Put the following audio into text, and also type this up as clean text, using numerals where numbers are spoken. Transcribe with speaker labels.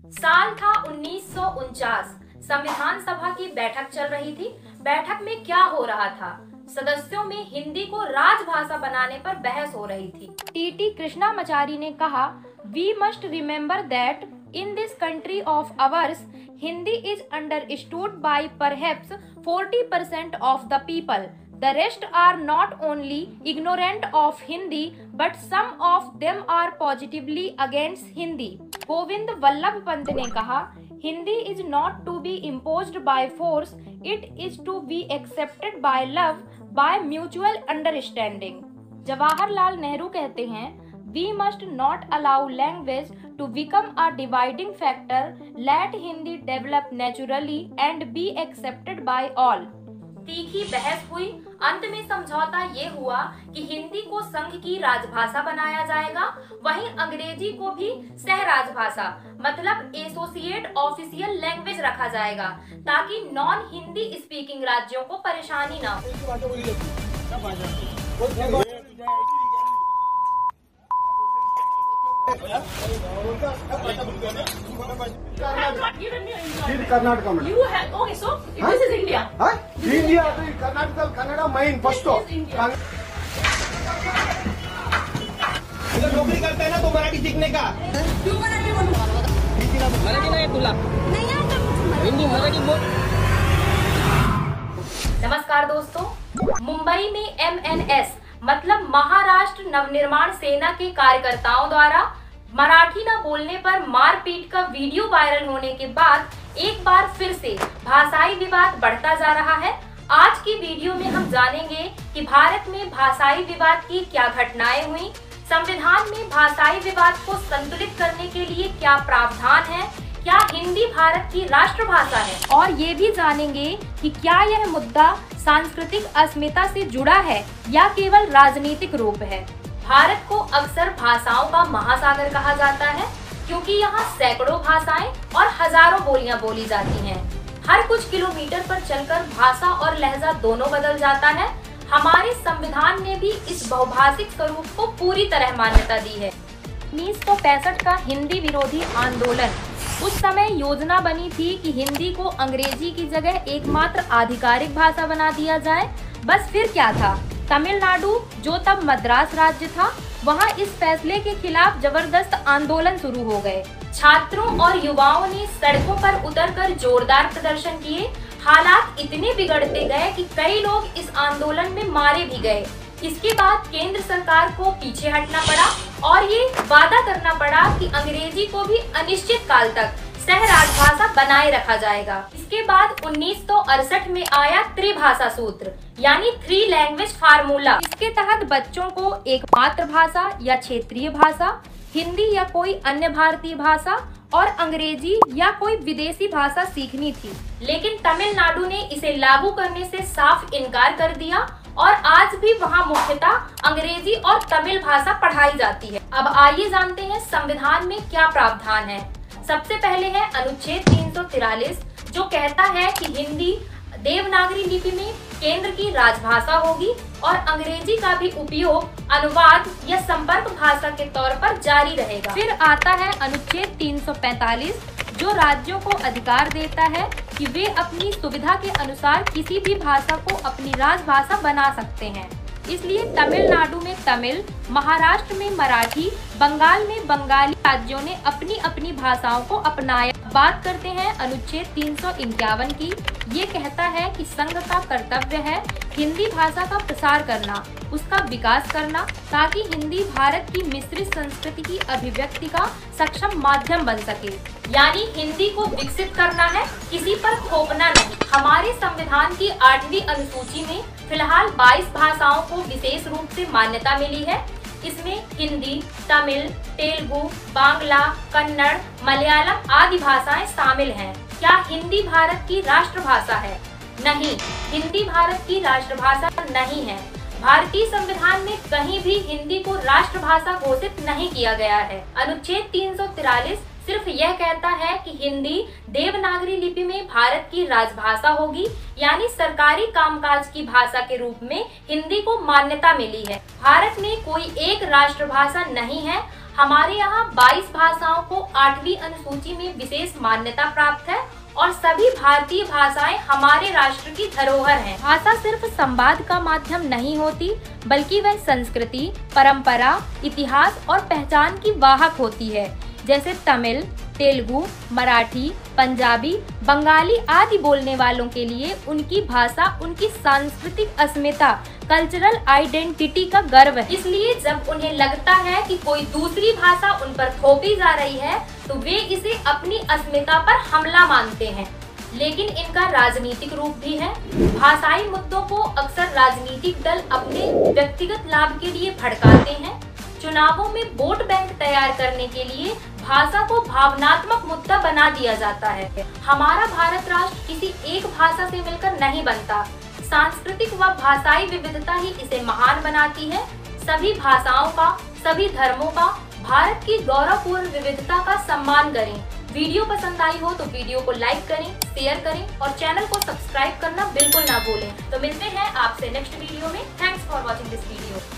Speaker 1: साल था 1949। संविधान सभा की बैठक चल रही थी। बैठक में क्या हो रहा था? सदस्यों में हिंदी को राजभाषा बनाने पर बहस हो रही थी। टीटी कृष्णामाचारी ने कहा, we must remember that in this country of ours, Hindi is understood by perhaps 40% of the people. The rest are not only ignorant of Hindi, but some of them are positively against Hindi. Govind Vallabh Pant ने कहा, Hindi is not to be imposed by force, it is to be accepted by love, by mutual understanding. Jawaharlal Nehru कहते हैं, we must not allow language to become a dividing factor. Let Hindi develop naturally and be accepted by all. तीखी बहस हुई। अंत में समझौता ये हुआ कि हिंदी को संघ की राजभाषा बनाया जाएगा, वहीं अंग्रेजी को भी सह राजभाषा मतलब एसोसिएट ऑफिशियल लैंग्वेज रखा जाएगा, ताकि नॉन हिंदी स्पीकिंग राज्यों को परेशानी न हो।
Speaker 2: Karnataka madam.
Speaker 3: You have okay, so this is India.
Speaker 2: India, Karnataka, Kannada main first.
Speaker 4: नौकरी करते हैं ना तो मराठी सीखने का।
Speaker 3: क्यों मराठी बोलूं?
Speaker 4: मराठी नहीं तुला
Speaker 3: नहीं आता मुझे
Speaker 4: हिंदी मराठी बोल।
Speaker 1: नमस्कार दोस्तों, मुंबई में MNS मतलब महाराष्ट्र नवनिर्माण सेना के कार्यकर्ताओं द्वारा मराठी न बोलने पर मारपीट का वीडियो वायरल होने के बाद एक बार फिर से भाषाई विवाद बढ़ता जा रहा है। आज की वीडियो में हम जानेंगे कि भारत में भाषाई विवाद की क्या घटनाएं हुई, संविधान में भाषाई विवाद को संतुलित करने के लिए क्या प्रावधान है, क्या हिंदी भारत की राष्ट्रभाषा है, और ये भी जानेंगे कि क्या यह मुद्दा सांस्कृतिक अस्मिता से जुड़ा है या केवल राजनीतिक रूप है। भारत को अक्सर भाषाओं का महासागर कहा जाता है, क्योंकि यहाँ सैकड़ों भाषाएं और हजारों बोलियां बोली जाती हैं। हर कुछ किलोमीटर पर चलकर भाषा और लहजा दोनों बदल जाता है। हमारे संविधान ने भी इस बहुभाषिक स्वरूप को पूरी तरह मान्यता दी है। 1965 का हिंदी विरोधी आंदोलन, उस समय योजना बनी थी कि हिंदी को अंग्रेजी की जगह एकमात्र आधिकारिक भाषा बना दिया जाए। बस फिर क्या था, तमिलनाडु जो तब मद्रास राज्य था, वहां इस फैसले के खिलाफ जबरदस्त आंदोलन शुरू हो गए। छात्रों और युवाओं ने सड़कों पर उतरकर जोरदार प्रदर्शन किए। हालात इतने बिगड़ते गए कि कई लोग इस आंदोलन में मारे भी गए। इसके बाद केंद्र सरकार को पीछे हटना पड़ा और ये वादा करना पड़ा कि अंग्रेजी को भी अनिश्चित काल तक सह राजभाषा बनाए रखा जाएगा। इसके बाद 1968 में आया त्रिभाषा सूत्र यानी 3 लैंग्वेज फार्मूला। इसके तहत बच्चों को एक मातृभाषा या क्षेत्रीय भाषा, हिंदी या कोई अन्य भारतीय भाषा और अंग्रेजी या कोई विदेशी भाषा सीखनी थी। लेकिन तमिलनाडु ने इसे लागू करने से साफ इनकार कर दिया और आज भी वहाँ मुख्यतः अंग्रेजी और तमिल भाषा पढ़ाई जाती है। अब आइए जानते हैं संविधान में क्या प्रावधान है। सबसे पहले है अनुच्छेद 343, जो कहता है कि हिंदी देवनागरी लिपि में केंद्र की राजभाषा होगी और अंग्रेजी का भी उपयोग अनुवाद या संपर्क भाषा के तौर पर जारी रहेगा। फिर आता है अनुच्छेद 345, जो राज्यों को अधिकार देता है कि वे अपनी सुविधा के अनुसार किसी भी भाषा को अपनी राजभाषा बना सकते हैं। इसलिए तमिलनाडु में तमिल, महाराष्ट्र में मराठी, बंगाल में बंगाली राज्यों ने अपनी अपनी भाषाओं को अपनाया। बात करते हैं अनुच्छेद 351 की। ये कहता है कि संघ का कर्तव्य है हिंदी भाषा का प्रसार करना, उसका विकास करना, ताकि हिंदी भारत की मिश्रित संस्कृति की अभिव्यक्ति का सक्षम माध्यम बन सके। यानी हिंदी को विकसित करना है, किसी पर थोपना नहीं। हमारे संविधान की 8वीं अनुसूची में फिलहाल 22 भाषाओं को विशेष रूप से मान्यता मिली है। इसमें हिंदी, तमिल, तेलुगु, बांग्ला, कन्नड़, मलयालम आदि भाषाएं शामिल हैं। क्या हिंदी भारत की राष्ट्रभाषा है? नहीं, हिंदी भारत की राष्ट्रभाषा नहीं है। भारतीय संविधान में कहीं भी हिंदी को राष्ट्रभाषा घोषित नहीं किया गया है। अनुच्छेद 343 सिर्फ यह कहता है कि हिंदी देवनागरी लिपि में भारत की राजभाषा होगी, यानी सरकारी कामकाज की भाषा के रूप में हिंदी को मान्यता मिली है। भारत में कोई एक राष्ट्रभाषा नहीं है। हमारे यहाँ 22 भाषाओं को 8वीं अनुसूची में विशेष मान्यता प्राप्त है और सभी भारतीय भाषाएं हमारे राष्ट्र की धरोहर हैं। भाषा सिर्फ संवाद का माध्यम नहीं होती, बल्कि वह संस्कृति, परंपरा, इतिहास और पहचान की वाहक होती है। जैसे तमिल, तेलुगु, मराठी, पंजाबी, बंगाली आदि बोलने वालों के लिए उनकी भाषा उनकी सांस्कृतिक अस्मिता, कल्चरल आइडेंटिटी का गर्व है। इसलिए जब उन्हें लगता है कि कोई दूसरी भाषा उन पर थोपी जा रही है तो वे इसे अपनी अस्मिता पर हमला मानते हैं। लेकिन इनका राजनीतिक रूप भी है। भाषाई मुद्दों को अक्सर राजनीतिक दल अपने व्यक्तिगत लाभ के लिए भड़काते हैं। चुनावों में वोट बैंक तैयार करने के लिए भाषा को भावनात्मक मुद्दा बना दिया जाता है। हमारा भारत राष्ट्र किसी एक भाषा से मिलकर नहीं बनता। सांस्कृतिक व भाषाई विविधता ही इसे महान बनाती है। सभी भाषाओं का, सभी धर्मों का, भारत की गौरवपूर्ण विविधता का सम्मान करें। वीडियो पसंद आई हो तो वीडियो को लाइक करें, शेयर करें और चैनल को सब्सक्राइब करना बिल्कुल ना भूलें। तो मिलते हैं आपसे नेक्स्ट वीडियो में। Thanks for watching this video.